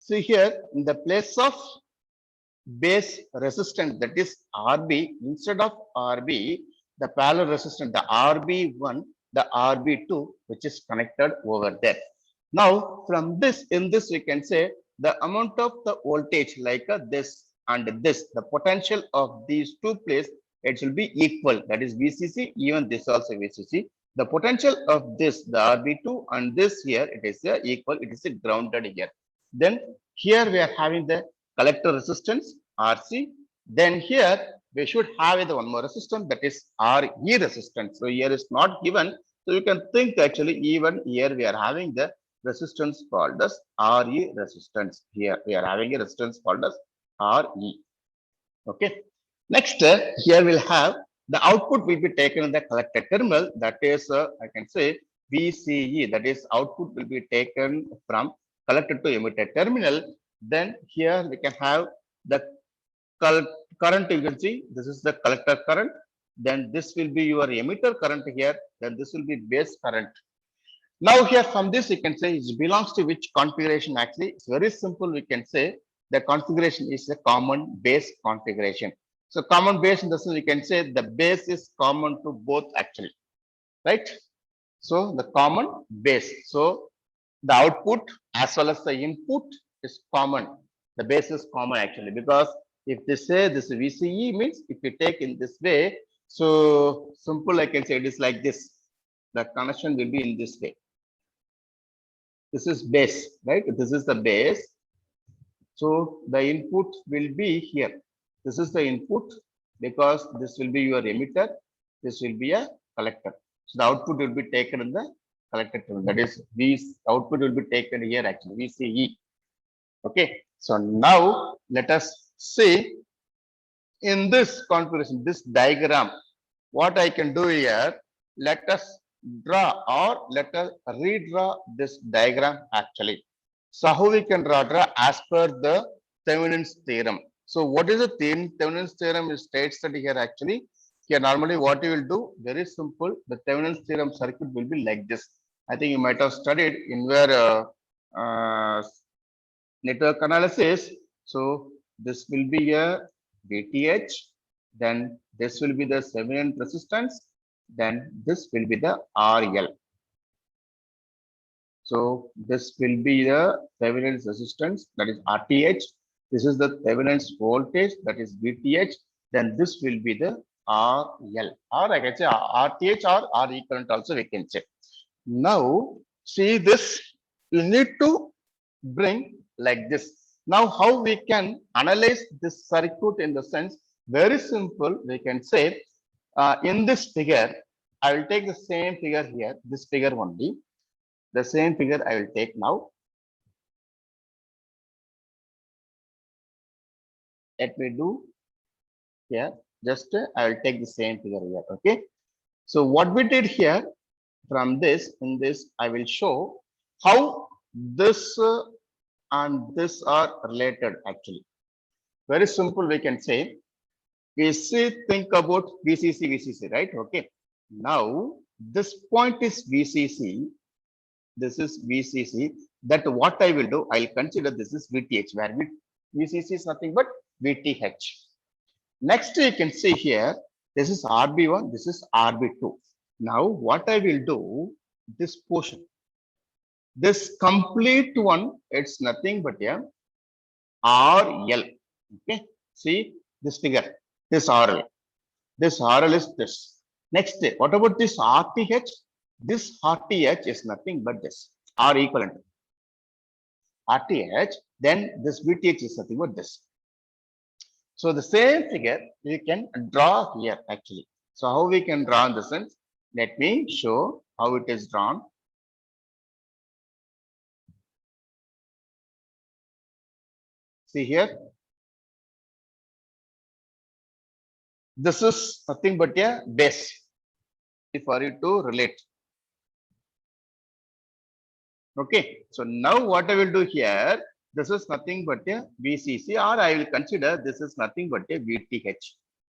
See here, in the place of base resistance, that is RB, instead of RB, the parallel resistance, the RB1, the RB2, which is connected over there. Now, from this, in this, we can say the amount of the voltage like this and this, the potential of these two places, it will be equal. That is VCC, even this also VCC. The potential of this, the RB2 and this here, it is equal, it is grounded here. Then here we are having the collector resistance RC. Then here we should have the one more resistance, that is RE resistance. So here is not given. So you can think actually even here we are having the resistance called as RE resistance. Here we are having a resistance called as RE. Okay. Next, here we'll have the output will be taken in the collector terminal. That is, I can say VCE. That is, output will be taken from collector to emitter terminal. Then here we can have the current. You can see this is the collector current. Then this will be your emitter current here. Then this will be base current. Now here from this, you can say it belongs to which configuration actually. It's very simple. We can say the configuration is a common base configuration. So common base in the sense we can say the base is common to both actually, right? So the common base. So the output as well as the input is common. The base is common actually, because if they say this VCE means if you take in this way, so simple I can say it is like this. The connection will be in this way. This is base, right? This is the base. So the input will be here. This is the input because this will be your emitter. This will be a collector. So the output will be taken in the collector terminal. That is, these output will be taken here actually, VCE. Okay. So now let us see in this configuration, this diagram, what I can do here. Let us draw or let us redraw this diagram actually. So how we can draw as per the Thevenin's theorem. So what is the Thevenin's theorem? Is states that here actually. Here normally what you will do, very simple. The Thevenin's theorem circuit will be like this. I think you might have studied in where network analysis. So this will be a VTH. Then this will be the Thevenin resistance. Then this will be the RL. So this will be the Thevenin's resistance, that is RTH. This is the Thevenin's voltage, that is VTH. Then this will be the RL, or I can say RTH or R equivalent also we can say. Now see this, you need to bring like this. Now how we can analyze this circuit in the sense, very simple, we can say in this figure, I will take the same figure here, this figure only. The same figure I will take now. Let me do here. Just I will take the same figure here. Okay. So what we did here from this, in this, I will show how this and this are related actually. Very simple, we can say. We see, think about VCC, right? Okay. Now this point is VCC. This is VCC. That what I will do, I'll consider this is VTH, where VCC is nothing but VTH. Next, you can see here, this is RB1, this is RB2. Now, what I will do, this portion, this complete one, it's nothing but a RL. Okay, see this figure, this RL. This RL is this. Next, what about this RTH? This RTH is nothing but this R equivalent. RTH, then this VTH is nothing but this. So the same figure you can draw here actually. So how we can draw in the sense? Let me show how it is drawn. See here. This is nothing but a base for you to relate. Okay, so now what I will do here, this is nothing but a VCC, or I will consider this is nothing but a VTH.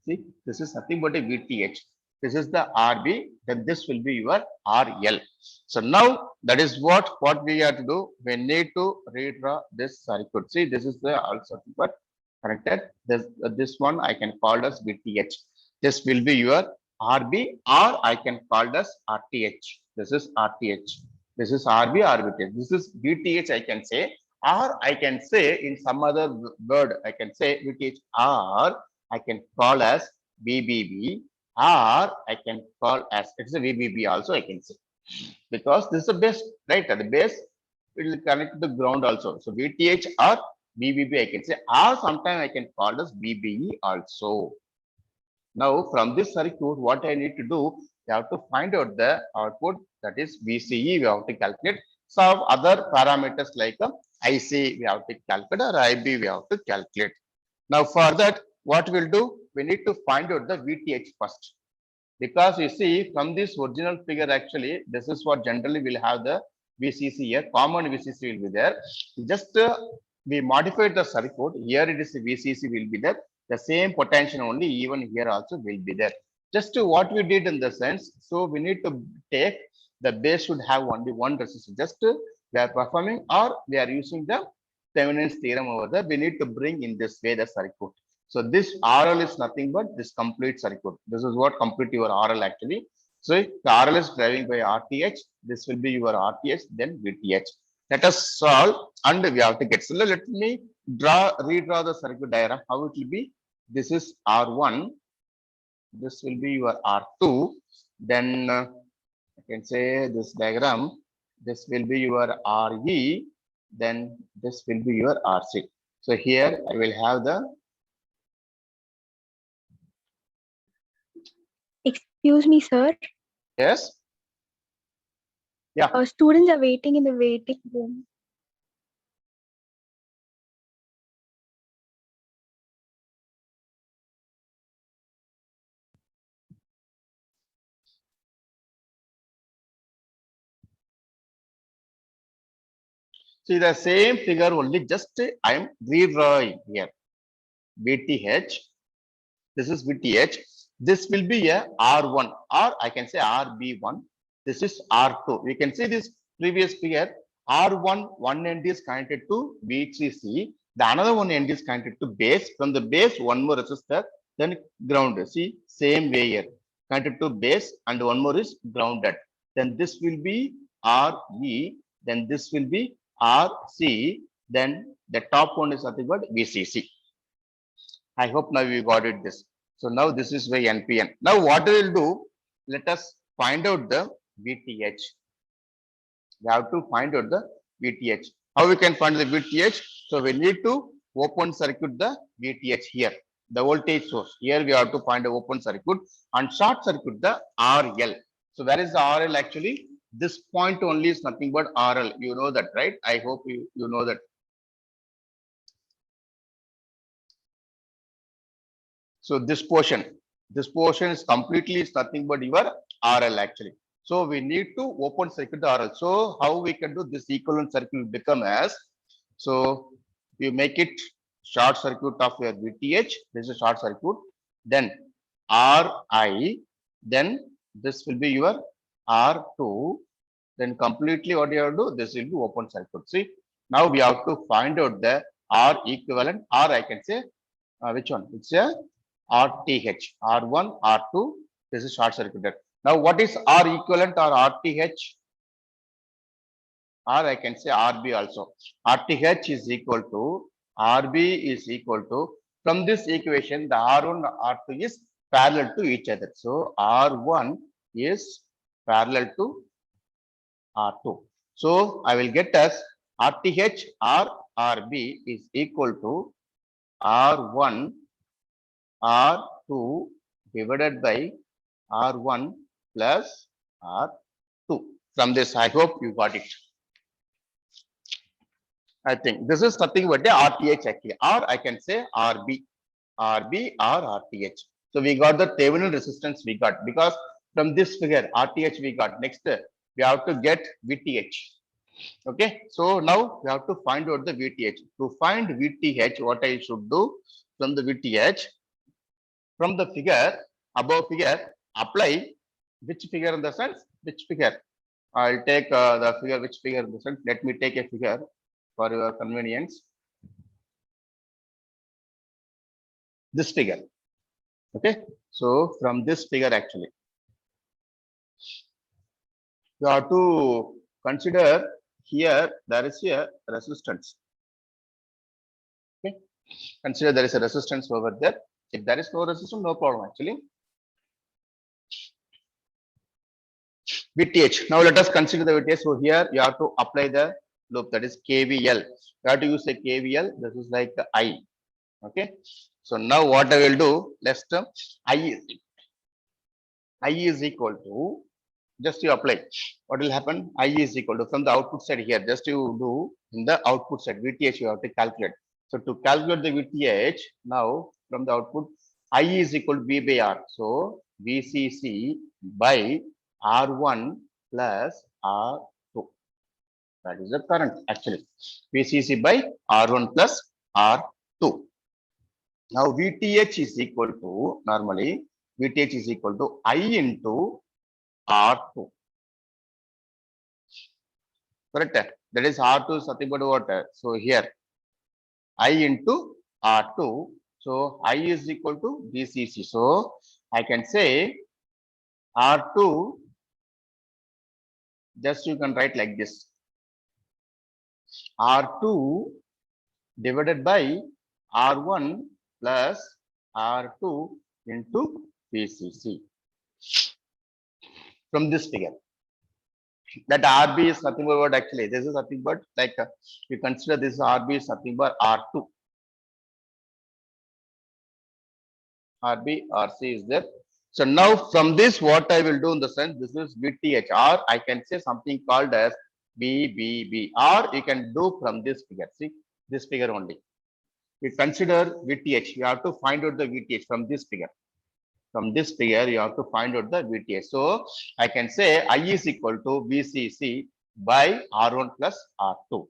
See, this is nothing but a VTH. This is the RB, then this will be your RL. So now that is what we have to do. We need to redraw this circuit. See, this is the all circuit connected. This one I can call as VTH. This will be your RB, or I can call as RTH. This is RTH. This is RB or VTH. This is VTH I can say, or I can say in some other word I can say VTH, or I can call as VBB, or I can call as it's a VBB also I can say, because this is the base, right? At the base it will connect to the ground also. So VTH or VBB I can say, or sometimes I can call as VBE also. Now from this circuit, what I need to do, you have to find out the output, that is VCE, we have to calculate. Some other parameters like IC we have to calculate, or IB we have to calculate. Now for that, what we'll do, we need to find out the VTH first. Because you see from this original figure, actually, this is what generally will have the VCC here, common VCC will be there. Just we modified the circuit, here it is the VCC will be there. The same potential only, even here also will be there. Just what we did in the sense, so we need to take the base should have only one resistor. Just we are performing, or we are using the Thevenin's theorem over there. We need to bring in this way the circuit. So this RL is nothing but this complete circuit. This is what complete your RL actually. So if the RL is driving by RTH, this will be your RTH, then VTH. Let us solve and we have to get. So let me redraw the circuit diagram. How it will be? This is R1. This will be your R2. Then I can say this diagram. This will be your RE. Then this will be your RC. So here I will have the. Excuse me, sir. Yes. Yeah. Students are waiting in the waiting room. See the same figure only, just I am redrawing here. VTH. This is VTH. This will be a R1, or I can say RB1. This is R2. We can see this previous figure. R1, one end is connected to VCC. The another one end is connected to base. From the base, one more resistor, then ground. See, same way here. Connected to base, and one more is grounded. Then this will be RE. Then this will be RC. Then the top one is nothing but VCC. I hope now you got it this. So now this is by NPN. Now what we will do, let us find out the VTH. We have to find out the VTH. How we can find the VTH? So we need to open circuit the VTH here. The voltage source. Here we have to find a open circuit and short circuit the RL. So where is the RL actually? This point only is nothing but RL. You know that, right? I hope you know that. So this portion is completely is nothing but your RL actually. So we need to open circuit the RL. So how we can do this equivalent circuit will become as, so you make it short circuit of your VTH. This is a short circuit. Then RI. Then this will be your R2. Then completely what you have to do, this will be open circuit. See, now we have to find out the R equivalent, or I can say which one? It's a RTH, R1, R2, this is short circuited. Now, what is R equivalent or RTH? Or I can say RB also. RTH is equal to, RB is equal to, from this equation, the R1 and R2 is parallel to each other. So, R1 is parallel to R2. So, I will get as RTH or RB is equal to R1 R2 divided by R1 plus R2. From this, I hope you got it. I think this is nothing but the RTH actually, or I can say RB or RTH. So we got the Thevenin resistance we got, because from this figure RTH we got. Next, we have to get VTH. Okay, so now we have to find out the VTH. To find VTH, what I should do from the VTH, from the figure, above figure, apply which figure in the sense, which figure? I'll take the figure, which figure in the sense. Let me take a figure for your convenience. This figure. Okay. So from this figure actually, you have to consider here there is a resistance. Okay. Consider there is a resistance over there. If there is no resistance, no problem actually. VTH. Now let us consider the VTH. So here you have to apply the loop, that is KVL. You have to use a KVL. This is like the I. Okay. So now what I will do, let's I is equal to, just you apply. What will happen? I is equal to, from the output side here, just you do in the output side, VTH you have to calculate. So to calculate the VTH, now from the output, I is equal to V by R. So VCC by R1 plus R2. That is the current actually. VCC by R1 plus R2. Now VTH is equal to, normally VTH is equal to I into R2. Correct? That is R2 is nothing but what? So here I into R2. So I is equal to VCC. So I can say R2, just you can write like this. R2 divided by R1 plus R2 into VCC. From this figure. That RB is nothing but what actually, this is nothing but like you consider this RB is nothing but R2. RB, RC is there. So now from this, what I will do in the sense, this is VTH, or I can say something called as BBB, or you can do from this figure. See, this figure only. You consider VTH, you have to find out the VTH from this figure. From this figure, you have to find out the VTH. So I can say I is equal to VCC by R1 plus R2.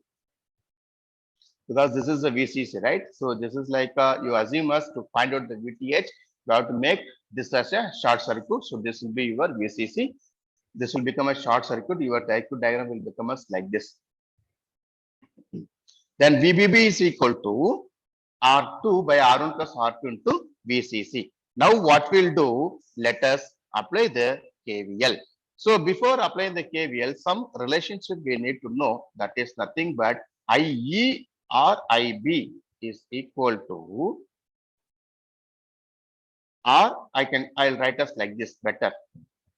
Because this is the VCC, right? So this is like you assume us to find out the VTH. You have to make this as a short circuit. So this will be your VCC. This will become a short circuit. Your circuit diagram will become as like this. Then VBB is equal to R2 by R1 plus R2 into VCC. Now what we'll do, let us apply the KVL. So before applying the KVL, some relationship we need to know, that is nothing but IE or IB is equal to, or I'll write us like this better.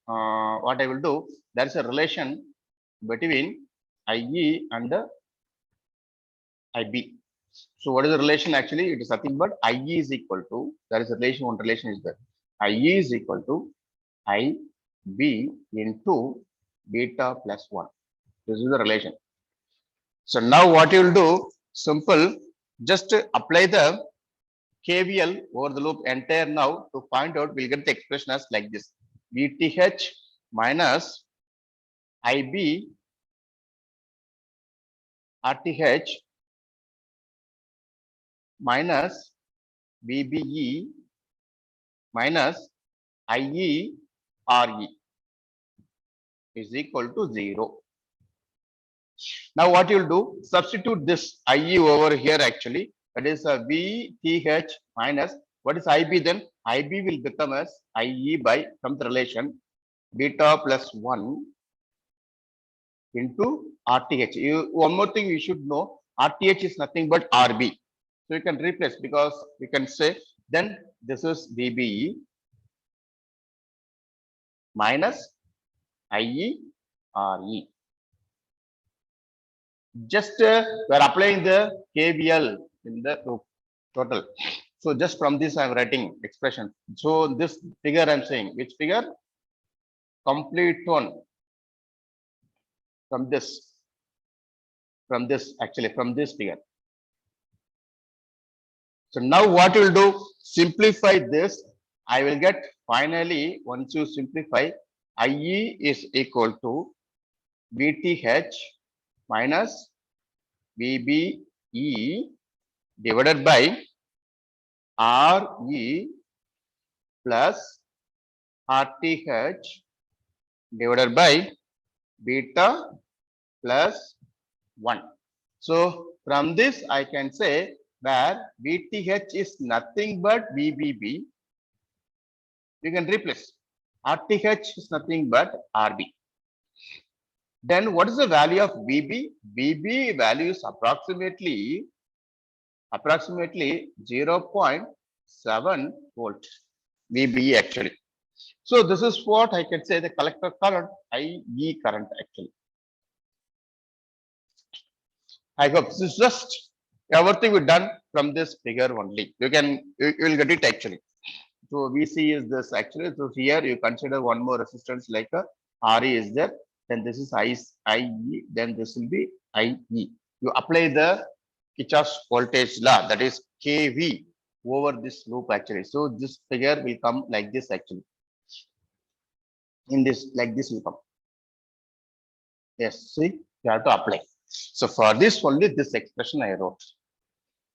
What I will do, there is a relation between IE and IB. So what is the relation actually? It is nothing but IE is equal to, there is a relation, one relation is there. IE is equal to IB into beta plus 1. This is the relation. So now what you will do, simple, just apply the KVL over the loop entire now to find out, we'll get the expression as like this. VTH minus IB RTH minus VBE minus IE RE is equal to 0. Now what you'll do, substitute this IE over here actually, that is a VTH minus, what is IB then? IB will become as IE by, from the relation, beta plus 1 into RTH. One more thing you should know, RTH is nothing but RB. So you can replace, because you can say, then this is VBE minus IE RE. Just we are applying the KVL in the total. So just from this I am writing expression. So this figure I am saying, which figure? Complete one. From this actually, from this figure. So now what you will do, simplify this. I will get finally, once you simplify, IE is equal to VTH minus VBE divided by RE plus RTH divided by beta plus 1. So from this I can say where VTH is nothing but VBB, you can replace. RTH is nothing but RB. Then what is the value of VB? VB value is approximately 0.7 volt VB actually. So this is what I can say the collector current, IE current actually. I hope this is just everything we done from this figure only. You will get it actually. So VC is this actually. So here you consider one more resistance like a RE is there. Then this is IE. Then this will be IE. You apply the Kirchhoff's voltage law, that is KV over this loop actually. So this figure will come like this actually. In this, like this will come. Yes, see, you have to apply. So for this only this expression I wrote.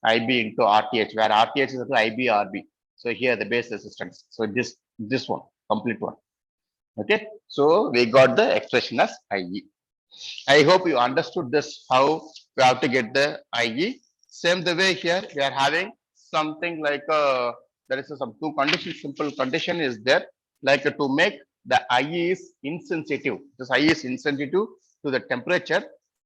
IB into RTH, where RTH is equal to IB RB. So here the base resistance. So this one, complete one. Okay. So we got the expression as IE. I hope you understood this, how we have to get the IE. Same the way here we are having something like there is some two conditions, simple condition is there, like to make the IE is insensitive. This IE is insensitive to the temperature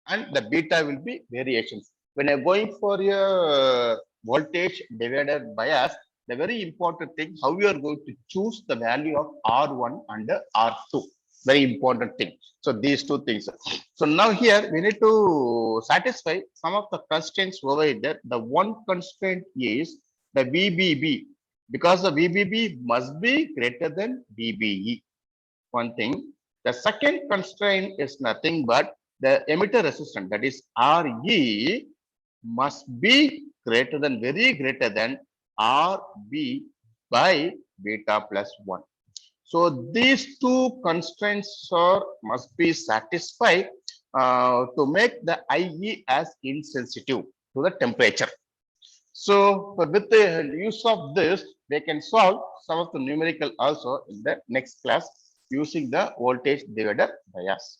and the beta will be variations. When you're going for your voltage divided bias, the very important thing, how you are going to choose the value of R1 and R2. Very important thing. So these two things. So now here we need to satisfy some of the constraints over there. The one constraint is the VBB, because the VBB must be greater than VBE. One thing. The second constraint is nothing but the emitter resistance, that is RE, must be greater than, very greater than RB by beta plus 1. So these two constraints must be satisfied to make the IE as insensitive to the temperature. So with the use of this, they can solve some of the numerical also in the next class using the voltage divider bias.